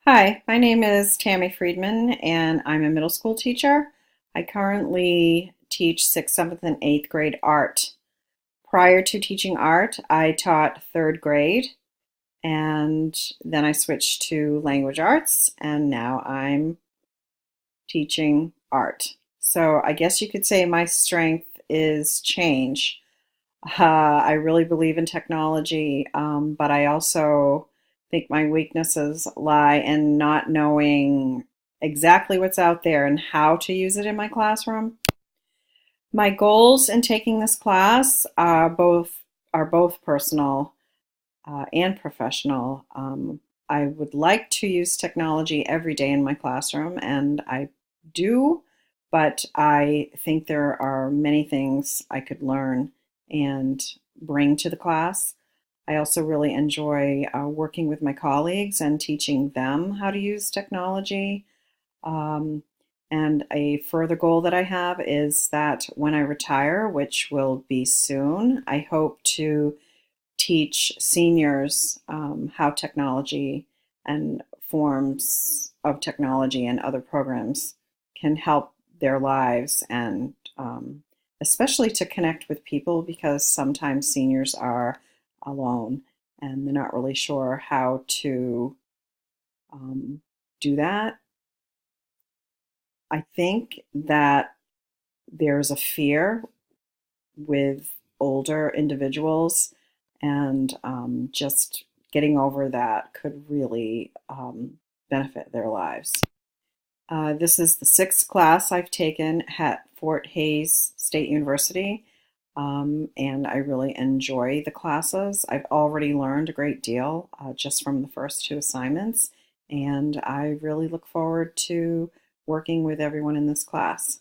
Hi, my name is Tammy Friedman, and I'm a middle school teacher. I currently teach 6th, 7th, and 8th grade art. Prior to teaching art, I taught 3rd grade, and then I switched to language arts, and now I'm teaching art. So I guess you could say my strength is change. I really believe in technology, but I also think my weaknesses lie in not knowing exactly what's out there and how to use it in my classroom. My goals in taking this class are both personal and professional. I would like to use technology every day in my classroom, and I do, but I think there are many things I could learn and bring to the class. I also really enjoy working with my colleagues and teaching them how to use technology. Um, and a further goal that I have is that when I retire, which will be soon, I hope to teach seniors how technology and forms of technology and other programs can help their lives and especially to connect with people because sometimes seniors are alone and they're not really sure how to um, do that. I think that there's a fear with older individuals, and just getting over that could really benefit their lives. This is the 6th class I've taken at Fort Hays State University, and I really enjoy the classes. I've already learned a great deal just from the first two assignments, and I really look forward to working with everyone in this class.